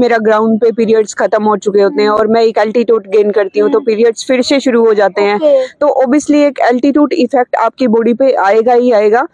मेरा ग्राउंड पे पीरियड्स खत्म हो चुके होते हैं और मैं एक एल्टीट्यूड गेन करती हूँ तो पीरियड्स फिर से शुरू हो जाते हैं। तो ऑब्वियसली एक एल्टीट्यूड इफेक्ट आपकी बॉडी पे आएगा ही आएगा।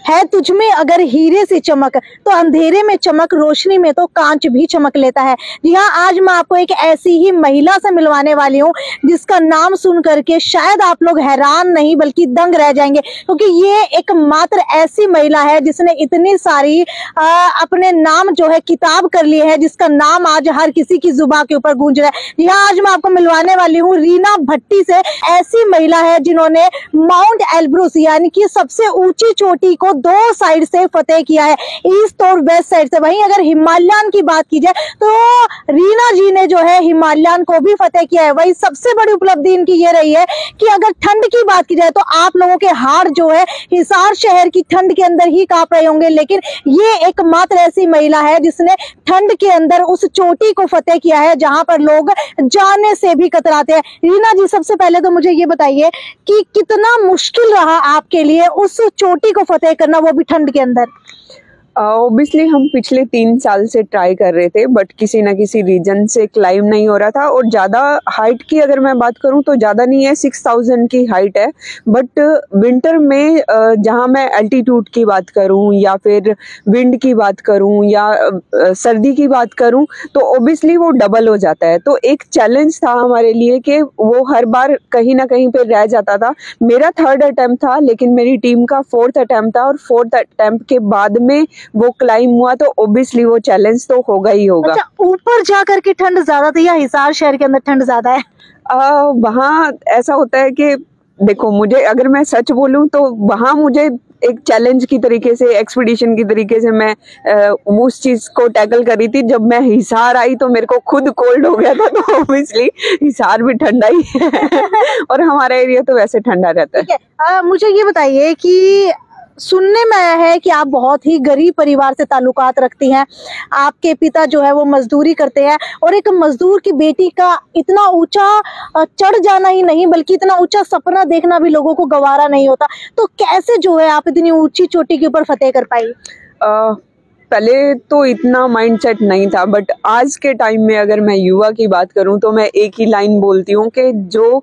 है तुझ में अगर हीरे से चमक, तो अंधेरे में चमक, रोशनी में तो कांच भी चमक लेता है। जी हाँ, आज मैं आपको एक ऐसी ही महिला से मिलवाने वाली हूँ जिसका नाम सुन करके शायद आप लोग हैरान नहीं बल्कि दंग रह जाएंगे, क्योंकि ये एक मात्र ऐसी महिला है जिसने इतनी सारी अपने नाम जो है किताब कर लिए है, जिसका नाम आज हर किसी की जुबान के ऊपर गूंज रहा है। जी हाँ, आज मैं आपको मिलवाने वाली हूँ रीना भट्टी से। ऐसी महिला है जिन्होंने माउंट एल्ब्रुस यानी कि सबसे ऊंची चोटी को 2 साइड से फतेह किया है, ईस्ट और वेस्ट साइड से। वहीं अगर हिमालयन की बात की जाए तो रीना जी ने जो है हिमालयन को भी फतेह किया है। वही सबसे बड़ी उपलब्धि इनकी ये रही है कि अगर ठंड की बात की जाए तो आप लोगों के हाड़ जो है हिसार शहर की ठंड के अंदर ही कांप रहे होंगे, लेकिन ये एकमात्र ऐसी महिला है जिसने ठंड के अंदर उस चोटी को फतेह किया है जहां पर लोग जाने से भी कतराते हैं। रीना जी, सबसे पहले तो मुझे ये बताइए कि कितना मुश्किल रहा आपके लिए उस चोटी को फतेह करना, वो भी ठंड के अंदर? ऑब्वियसली हम पिछले 3 साल से ट्राई कर रहे थे बट किसी ना किसी रीजन से क्लाइम नहीं हो रहा था। और ज़्यादा हाइट की अगर मैं बात करूं तो ज़्यादा नहीं है, 6000 की हाइट है। बट विंटर में जहां मैं एल्टीट्यूड की बात करूं या फिर विंड की बात करूं या सर्दी की बात करूं तो ऑब्वियसली वो डबल हो जाता है। तो एक चैलेंज था हमारे लिए कि वो हर बार कहीं ना कहीं पे रह जाता था। मेरा 3rd अटेम्प्ट था लेकिन मेरी टीम का 4th अटेम्प्ट था और 4th अटेम्प्ट के बाद में वो क्लाइम हुआ तो ऑब्वियसली वो चैलेंज तो होगा ही होगा। अच्छा, ऊपर जाकर के ठंड ज्यादा थी या हिसार शहर के अंदर ठंड ज्यादा है? वहाँ ऐसा होता है कि देखो, मुझे अगर मैं सच बोलूं तो वहाँ मुझे एक चैलेंज की तरीके से, एक्सपीडिशन की तरीके से मैं उस चीज को टैकल करी थी। जब मैं हिसार आई तो मेरे को खुद कोल्ड हो गया था, तो ऑब्वियसली हिसार भी ठंडा ही है और हमारा एरिया तो वैसे ठंडा रहता है। ठीक है, मुझे ये बताइए कि सुनने में आया है कि आप बहुत ही गरीब परिवार से ताल्लुकात रखती हैं। आपके पिता जो है वो मजदूरी करते हैं और एक मजदूर की बेटी का इतना ऊंचा चढ़ जाना ही नहीं बल्कि इतना ऊंचा सपना देखना भी लोगों को गवारा नहीं होता। तो कैसे जो है आप इतनी ऊंची चोटी के ऊपर फतेह कर पाई? पहले तो इतना माइंडसेट नहीं था बट आज के टाइम में अगर मैं युवा की बात करूं तो मैं एक ही लाइन बोलती हूं कि जो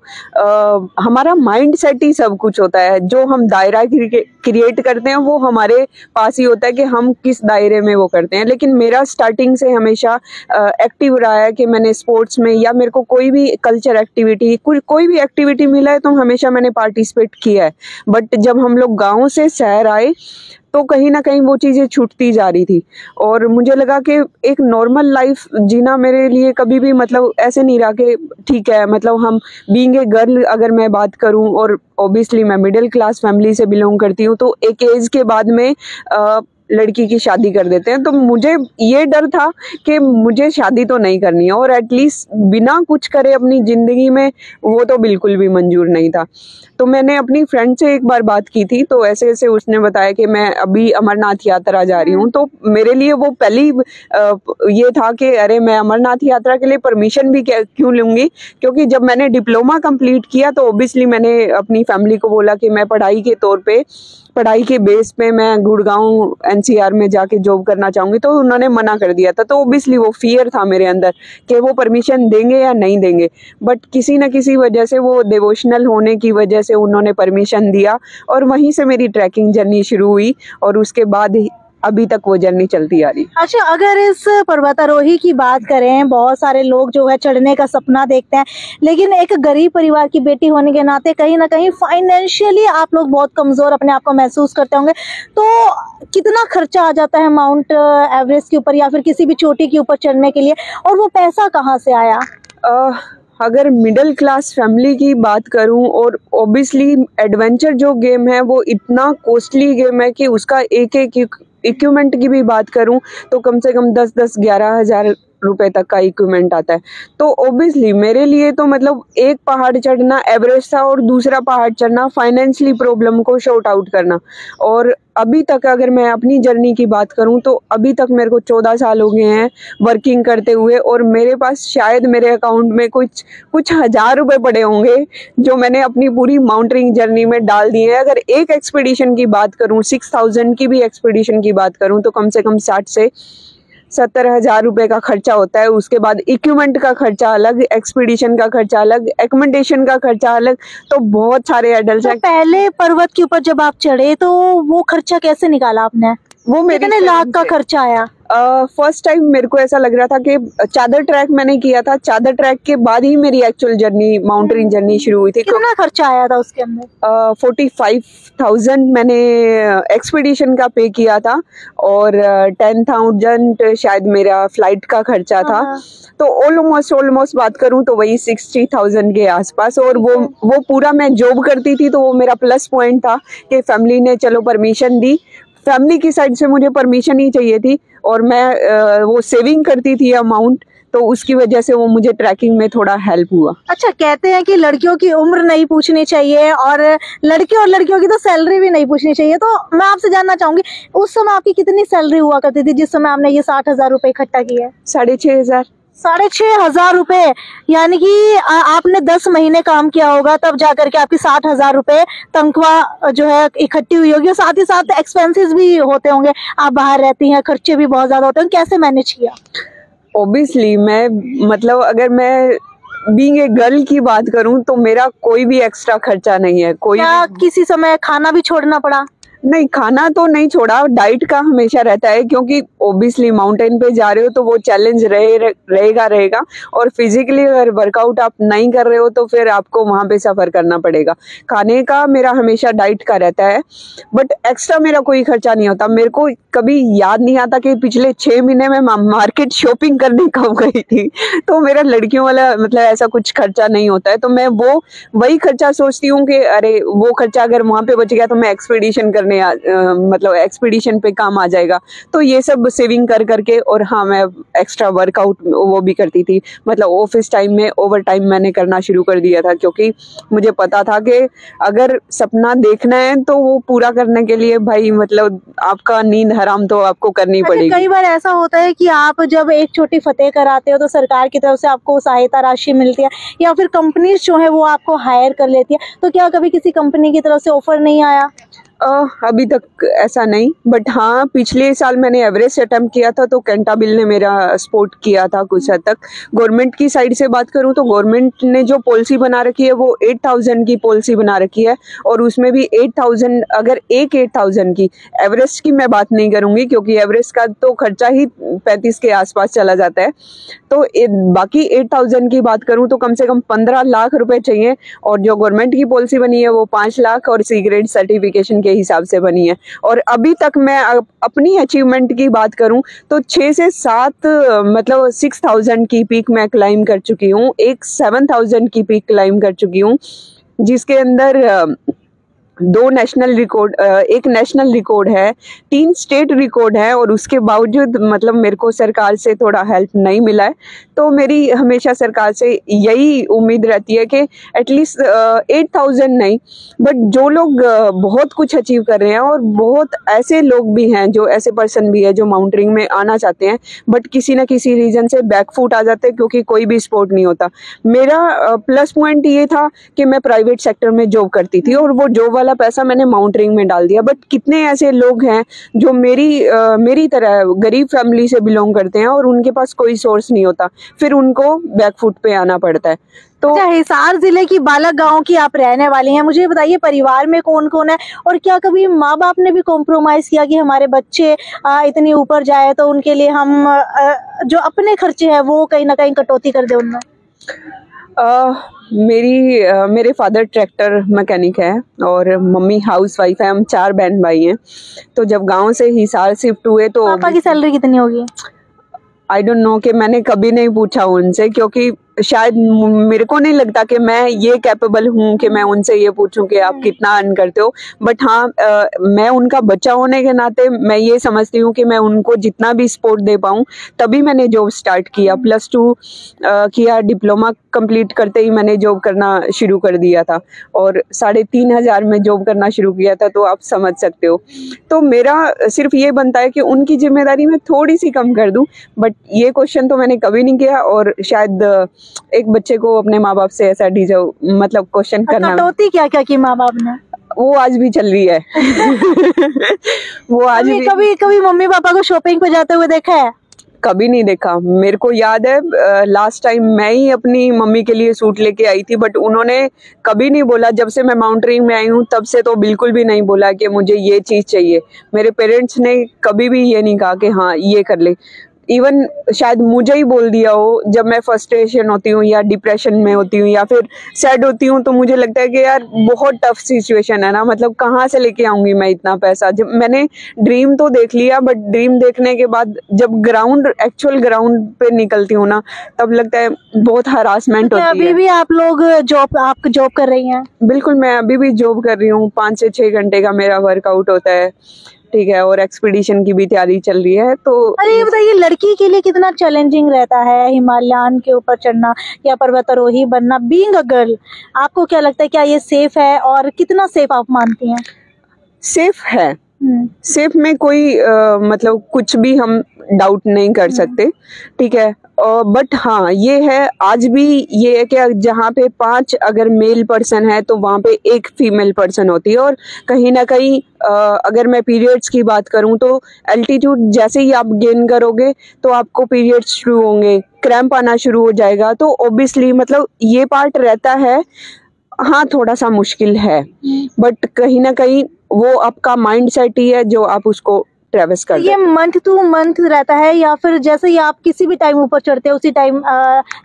हमारा माइंडसेट ही सब कुछ होता है। जो हम दायरा क्रिएट करते हैं वो हमारे पास ही होता है कि हम किस दायरे में वो करते हैं। लेकिन मेरा स्टार्टिंग से हमेशा एक्टिव रहा है कि मैंने स्पोर्ट्स में या मेरे को कोई भी कल्चर एक्टिविटी, कोई भी एक्टिविटी मिला है तो हमेशा मैंने पार्टिसिपेट किया है। बट जब हम लोग गाँव से शहर आए तो कहीं ना कहीं वो चीज़ें छूटती जा रही थी और मुझे लगा कि एक नॉर्मल लाइफ जीना मेरे लिए कभी भी मतलब ऐसे नहीं रहा कि ठीक है, मतलब हम बीइंग ए गर्ल अगर मैं बात करूं और ऑब्वियसली मैं मिडिल क्लास फैमिली से बिलोंग करती हूं तो एक एज के बाद में लड़की की शादी कर देते हैं। तो मुझे ये डर था कि मुझे शादी तो नहीं करनी है और एटलीस्ट बिना कुछ करे अपनी ज़िंदगी में, वो तो बिल्कुल भी मंजूर नहीं था। तो मैंने अपनी फ्रेंड से एक बार बात की थी तो ऐसे ऐसे उसने बताया कि मैं अभी अमरनाथ यात्रा जा रही हूँ। तो मेरे लिए वो पहली ये था कि अरे मैं अमरनाथ यात्रा के लिए परमिशन भी क्यों लूँगी, क्योंकि जब मैंने डिप्लोमा कंप्लीट किया तो ऑब्वियसली मैंने अपनी फैमिली को बोला कि मैं पढ़ाई के बेस पे मैं गुड़गांव एनसीआर में जाके जॉब करना चाहूँगी। तो उन्होंने मना कर दिया था। तो ऑब्वियसली वो फियर था मेरे अंदर कि वो परमिशन देंगे या नहीं देंगे। बट किसी न किसी वजह से, वो डिवोशनल होने की वजह से उन्होंने परमिशन दिया और वहीं से मेरी ट्रैकिंग जर्नी शुरू हुई और उसके बाद अभी तक वो जर्नी चलती आ रही। अच्छा, अगर इस पर्वतारोही की बात करें, बहुत सारे लोग जो है चढ़ने का सपना देखते हैं, लेकिन एक गरीब परिवार की बेटी होने के नाते कहीं ना कहीं फाइनेंशियली आप लोग बहुत कमजोर अपने आप को महसूस करते होंगे। तो कितना खर्चा आ जाता है माउंट एवरेस्ट के ऊपर या फिर किसी भी चोटी के ऊपर चढ़ने के लिए, और वो पैसा कहाँ से आया? अगर मिडिल क्लास फैमिली की बात करूं और ऑब्वियसली एडवेंचर जो गेम है वो इतना कॉस्टली गेम है कि उसका एक इक्विपमेंट की भी बात करूं तो कम से कम 10-11 हज़ार रुपए तक का इक्विपमेंट आता है। तो ऑब्वियसली मेरे लिए तो मतलब एक पहाड़ चढ़ना एवरेस्ट था और दूसरा पहाड़ चढ़ना फाइनेंशियली प्रॉब्लम को शॉर्ट आउट करना। और अभी तक अगर मैं अपनी जर्नी की बात करूं तो अभी तक मेरे को 14 साल हो गए हैं वर्किंग करते हुए और मेरे पास शायद मेरे अकाउंट में कुछ हज़ार रुपए पड़े होंगे जो मैंने अपनी पूरी माउंटेनिंग जर्नी में डाल दिए हैं। अगर एक एक्सपीडिशन की बात करूं, 6000 की भी एक्सपीडिशन की बात करूं तो कम से कम 70,000 रुपए का खर्चा होता है। उसके बाद इक्विपमेंट का खर्चा अलग, एक्सपीडिशन का खर्चा अलग, एकोमोडेशन का खर्चा अलग, तो बहुत सारे एडल्ट हैं। तो पहले पर्वत के ऊपर जब आप चढ़े तो वो खर्चा कैसे निकाला आपने? वो मेरे कितने लाख का खर्चा आया? फर्स्ट टाइम मेरे को ऐसा लग रहा था कि चादर ट्रैक मैंने किया था, चादर ट्रैक के बाद ही मेरी एक्चुअल जर्नी, माउंटेन जर्नी शुरू हुई थी। कितना खर्चा आया था उसके अंदर? 45,000 मैंने एक्सपीडिशन का पे किया था और 10,000 शायद मेरा फ्लाइट का खर्चा था। तो ऑलमोस्ट बात करूं तो वही 60,000 के आसपास। और वो पूरा मैं जॉब करती थी, तो वो मेरा प्लस पॉइंट था कि फैमिली ने चलो परमिशन दी। फैमिली की साइड से मुझे परमिशन ही चाहिए थी और मैं वो सेविंग करती थी अमाउंट, तो उसकी वजह से वो मुझे ट्रैकिंग में थोड़ा हेल्प हुआ। अच्छा, कहते हैं कि लड़कियों की उम्र नहीं पूछनी चाहिए और लड़कियों की तो सैलरी भी नहीं पूछनी चाहिए, तो मैं आपसे जानना चाहूंगी उस समय आपकी कितनी सैलरी हुआ करती थी जिस समय आपने ये 60,000 रुपए इकट्ठा किए? 6,500। 6,500 रुपए, यानी कि आपने 10 महीने काम किया होगा तब जाकर के आपकी 60,000 रुपए तनख्वाह जो है इकट्ठी हुई होगी। और साथ ही साथ एक्सपेंसेस भी होते होंगे, आप बाहर रहती हैं, खर्चे भी बहुत ज्यादा होते हैं, कैसे मैनेज किया? ऑब्वियसली मैं मतलब अगर मैं बीइंग ए गर्ल की बात करूं तो मेरा कोई भी एक्स्ट्रा खर्चा नहीं है। क्या किसी समय खाना भी छोड़ना पड़ा? नहीं, खाना तो नहीं छोड़ा, डाइट का हमेशा रहता है, क्योंकि ऑब्वियसली माउंटेन पे जा रहे हो तो वो चैलेंज रहेगा। और फिजिकली अगर वर्कआउट आप नहीं कर रहे हो तो फिर आपको वहां पे सफर करना पड़ेगा। खाने का मेरा हमेशा डाइट का रहता है, बट एक्स्ट्रा मेरा कोई खर्चा नहीं होता। मेरे को कभी याद नहीं आता कि पिछले 6 महीने में मार्केट शॉपिंग करने कब गई थी। तो मेरा लड़कियों वाला मतलब ऐसा कुछ खर्चा नहीं होता है। तो मैं वही खर्चा सोचती हूँ कि अरे वो खर्चा अगर वहां पे बच गया तो मैं एक्सपीडिशन करने मतलब एक्सपीडिशन पे काम आ जाएगा। तो ये सब सेविंग कर करके, और हाँ मैं एक्स्ट्रा वर्कआउट वो भी करती थी। मतलब ऑफिस टाइम में ओवर टाइम मैंने करना शुरू कर दिया था, क्योंकि मुझे पता था कि अगर सपना देखना है तो वो पूरा करने के लिए भाई मतलब आपका नींद हराम तो आपको करनी पड़ेगी। कई बार ऐसा होता है कि आप जब एक छोटी फतेह कराते हो तो सरकार की तरफ से आपको सहायता राशि मिलती है या फिर कंपनीज जो है वो आपको हायर कर लेती है, तो क्या कभी किसी कंपनी की तरफ से ऑफर नहीं आया? अभी तक ऐसा नहीं, बट हाँ पिछले साल मैंने एवरेस्ट अटेम्प्ट किया था तो कैंटाबिल ने मेरा सपोर्ट किया था कुछ हद तक। गवर्नमेंट की साइड से बात करूँ तो गवर्नमेंट ने जो पॉलिसी बना रखी है वो 8,000 की पॉलिसी बना रखी है, और उसमें भी 8,000 अगर 8,000 की, एवरेस्ट की मैं बात नहीं करूँगी क्योंकि एवरेस्ट का तो खर्चा ही 35 के आसपास चला जाता है। तो बाकी 8,000 की बात करूँ तो कम से कम 15 लाख रुपए चाहिए, और जो गवर्नमेंट की पॉलिसी बनी है वो 5 लाख और सी ग्रेड सर्टिफिकेशन के हिसाब से बनी है। और अभी तक मैं अपनी अचीवमेंट की बात करूं तो 6 से 7 मतलब 6,000 की पीक मैं क्लाइम कर चुकी हूं, एक 7,000 की पीक क्लाइम कर चुकी हूं, जिसके अंदर 2 नेशनल रिकॉर्ड, एक नेशनल रिकॉर्ड है, 3 स्टेट रिकॉर्ड है, और उसके बावजूद मतलब मेरे को सरकार से थोड़ा हेल्प नहीं मिला है। तो मेरी हमेशा सरकार से यही उम्मीद रहती है कि एटलीस्ट 8,000 नहीं, बट जो लोग बहुत कुछ अचीव कर रहे हैं, और बहुत ऐसे लोग भी हैं, जो ऐसे पर्सन भी है जो माउंटेनिंग में आना चाहते हैं बट किसी न किसी रीजन से बैकफुट आ जाते हैं क्योंकि कोई भी सपोर्ट नहीं होता। मेरा प्लस पॉइंट ये था कि मैं प्राइवेट सेक्टर में जॉब करती थी और वो जॉब वाला पैसा मैंने माउंटेनिंग में डाल दिया। बट कितने ऐसे लोग हैं जो मेरी तरह गरीब फैमिली से बिलोंग करते हैं और उनके पास कोई सोर्स नहीं होता, फिर उनको बैकफुट पे आना पड़ता है। तो अच्छा, हिसार जिले की बालक गांव की आप रहने वाली हैं, मुझे बताइए परिवार में कौन कौन है और क्या कभी माँ बाप ने भी कॉम्प्रोमाइज किया कि हमारे बच्चे इतनी ऊपर जाए तो उनके लिए हम जो अपने खर्चे हैं वो कहीं ना कहीं कटौती कर दे उनमें? मेरे फादर ट्रैक्टर मैकेनिक है और मम्मी हाउस वाइफ है। हम 4 बहन भाई हैं। तो जब गांव से हिसार शिफ्ट हुए तो पापा की सैलरी कितनी होगी? आई डोंट नो, कि मैंने कभी नहीं पूछा उनसे, क्योंकि शायद मेरे को नहीं लगता कि मैं ये कैपेबल हूँ कि मैं उनसे ये पूछूं कि आप कितना अर्न करते हो। बट हाँ, मैं उनका बच्चा होने के नाते मैं ये समझती हूँ कि मैं उनको जितना भी सपोर्ट दे पाऊँ, तभी मैंने जॉब स्टार्ट किया। +2 किया, डिप्लोमा कंप्लीट करते ही मैंने जॉब करना शुरू कर दिया था और 3,500 में जॉब करना शुरू किया था, तो आप समझ सकते हो। तो मेरा सिर्फ ये बनता है कि उनकी जिम्मेदारी मैं थोड़ी सी कम कर दूं, बट ये क्वेश्चन तो मैंने कभी नहीं किया। और शायद एक बच्चे को अपने माँ बाप से ऐसा डिजर्व मतलब क्वेश्चन करना। कटौती क्या क्या की माँ बाप ने? वो आज भी चल रही है। वो आज भी कभी मम्मी पापा को शॉपिंग पे जाते हुए देखा है? कभी नहीं देखा। मेरे को याद है लास्ट टाइम मैं ही अपनी मम्मी के लिए सूट लेके आई थी, बट उन्होंने कभी नहीं बोला। जब से मैं माउंटेनिंग में आई हूँ तब से तो बिल्कुल भी नहीं बोला कि मुझे ये चीज़ चाहिए। मेरे पेरेंट्स ने कभी भी ये नहीं कहा कि हाँ ये कर ले। इवन शायद मुझे ही बोल दिया हो, जब मैं फ्रस्ट्रेशन होती हूँ या डिप्रेशन में होती हूँ या फिर सैड होती हूँ, तो मुझे लगता है कि यार बहुत टफ सिचुएशन है ना, मतलब कहाँ से लेके आऊंगी मैं इतना पैसा। जब मैंने ड्रीम तो देख लिया, बट ड्रीम देखने के बाद जब एक्चुअल ग्राउंड पे निकलती हूँ ना, तब लगता है बहुत हरासमेंट होती है। अभी भी आप लोग जॉब कर रही हैं? बिल्कुल, मैं अभी भी जॉब कर रही हूँ। 5 से 6 घंटे का मेरा वर्कआउट होता है, ठीक है, और एक्सपीडिशन की भी तैयारी चल रही है। तो अरे ये बताइए, लड़की के लिए कितना चैलेंजिंग रहता है हिमालयन के ऊपर चढ़ना या पर्वतारोही बनना, बीइंग अ गर्ल? आपको क्या लगता है, क्या ये सेफ है और कितना सेफ आप मानती हैं? सेफ है। सेफ में कोई मतलब कुछ भी हम डाउट नहीं कर सकते, ठीक है। बट हाँ ये है, आज भी ये है कि जहाँ पे 5 अगर मेल पर्सन है तो वहाँ पे 1 फीमेल पर्सन होती है। और कहीं ना कहीं अगर मैं पीरियड्स की बात करूँ तो एल्टीट्यूड जैसे ही आप गेन करोगे तो आपको पीरियड्स शुरू होंगे, क्रैम्प आना शुरू हो जाएगा। तो ऑब्वियसली मतलब ये पार्ट रहता है, हाँ थोड़ा सा मुश्किल है, बट कहीं ना कहीं वो आपका माइंड सेट ही है जो आप उसको ट्रेवस करते हैं। ये मंथ टू मंथ रहता है या फिर जैसे ही आप किसी भी टाइम ऊपर चढ़ते हैं उसी टाइम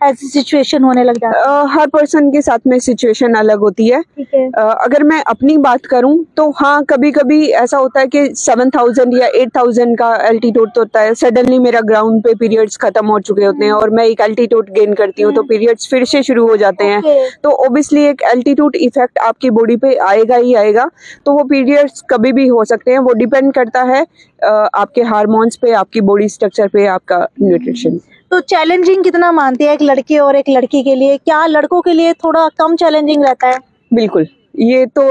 ऐसी सिचुएशन होने लग जाती है? हर पर्सन के साथ में सिचुएशन अलग होती है। ठीक है। अगर मैं अपनी बात करूं तो हाँ कभी कभी ऐसा होता है कि 7000 या 8000 का एल्टीट्यूड होता है, सडनली मेरा ग्राउंड पे पीरियड्स खत्म हो चुके होते हैं और मैं एक एल्टीट्यूड गेन करती हूँ तो पीरियड्स फिर से शुरू हो जाते हैं। तो ऑब्वियसली एक एल्टीट्यूड इफेक्ट आपकी बॉडी पे आएगा ही आएगा। तो वो पीरियड्स कभी भी हो सकते हैं, वो डिपेंड करता है आपके हार्मोन्स पे, आपकी बॉडी स्ट्रक्चर पे, आपका न्यूट्रिशन। तो चैलेंजिंग कितना मानती है एक लड़के और एक लड़की के लिए? क्या लड़कों के लिए थोड़ा कम चैलेंजिंग रहता है? बिल्कुल, ये तो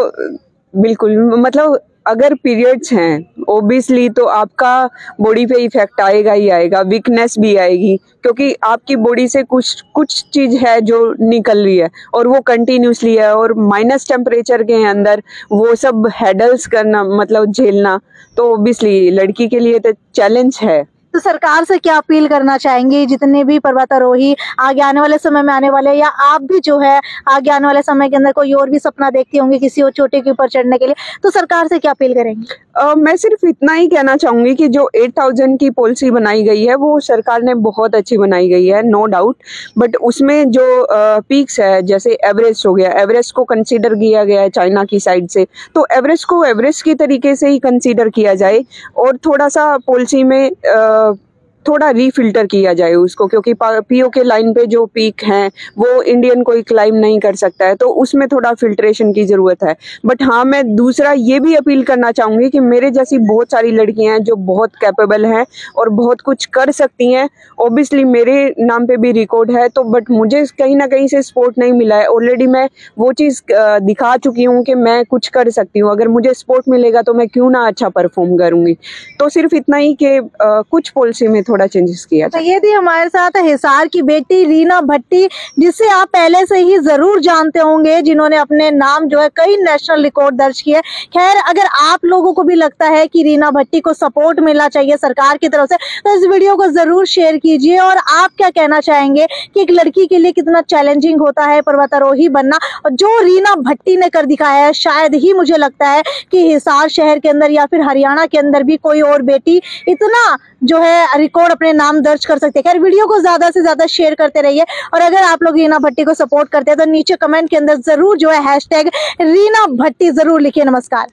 बिल्कुल, मतलब अगर पीरियड्स हैं ओबियसली तो आपका बॉडी पे इफेक्ट आएगा ही आएगा, वीकनेस भी आएगी, क्योंकि आपकी बॉडी से कुछ चीज है जो निकल रही है और वो कंटिन्यूसली है। और माइनस टेम्परेचर के अंदर वो सब हैडल्स करना, मतलब झेलना, तो ओबियसली लड़की के लिए तो चैलेंज है। तो सरकार से क्या अपील करना चाहेंगे, जितने भी पर्वतारोही आगे आने वाले समय में आने वाले, या आप भी जो है आगे आने वाले समय के अंदर कोई और भी सपना देखती होंगी किसी और चोटी के ऊपर चढ़ने के लिए, तो सरकार से क्या अपील करेंगे? मैं सिर्फ इतना ही कहना चाहूंगी कि जो 8000 की पॉलिसी बनाई गई है वो सरकार ने बहुत अच्छी बनाई गई है, नो डाउट। बट उसमें जो पीक्स है, जैसे एवरेस्ट हो गया, एवरेस्ट को कंसीडर किया गया है चाइना की साइड से, तो एवरेस्ट को एवरेस्ट की तरीके से ही कंसीडर किया जाए और थोड़ा सा पॉलिसी में थोड़ा रीफिल्टर किया जाए उसको, क्योंकि पीओ के लाइन पे जो पीक हैं वो इंडियन कोई क्लाइम नहीं कर सकता है, तो उसमें थोड़ा फिल्ट्रेशन की ज़रूरत है। बट हाँ, मैं दूसरा ये भी अपील करना चाहूँगी कि मेरे जैसी बहुत सारी लड़कियां हैं जो बहुत कैपेबल हैं और बहुत कुछ कर सकती हैं। ऑब्वियसली मेरे नाम पे भी रिकॉर्ड है, तो बट मुझे कहीं ना कहीं से सपोर्ट नहीं मिला है। ऑलरेडी मैं वो चीज़ दिखा चुकी हूँ कि मैं कुछ कर सकती हूँ, अगर मुझे सपोर्ट मिलेगा तो मैं क्यों ना अच्छा परफॉर्म करूँगी। तो सिर्फ इतना ही कि कुछ पॉलिसी में थोड़ा चेंजेस किया। तो ये थी हमारे साथ हिसार की बेटी रीना भट्टी, जिसे आप पहले से ही जरूर जानते होंगे, जिन्होंने अपने नाम जो है कई नेशनल रिकॉर्ड दर्ज किए। खैर, अगर आप लोगों को भी लगता है कि रीना भट्टी को सपोर्ट मिलना चाहिए सरकार की तरफ से, तो इस वीडियो को जरूर शेयर कीजिए। और आप क्या कहना चाहेंगे कि एक लड़की के लिए कितना चैलेंजिंग होता है पर्वतारोही बनना, और जो रीना भट्टी ने कर दिखाया है, शायद ही मुझे लगता है कि हिसार शहर के अंदर या फिर हरियाणा के अंदर भी कोई और बेटी इतना जो है रिकॉर्ड अपने नाम दर्ज कर सकते हैं। खैर, वीडियो को ज्यादा से ज्यादा शेयर करते रहिए, और अगर आप लोग रीना भट्टी को सपोर्ट करते हैं तो नीचे कमेंट के अंदर जरूर जो है #रीना भट्टी जरूर लिखिए। नमस्कार।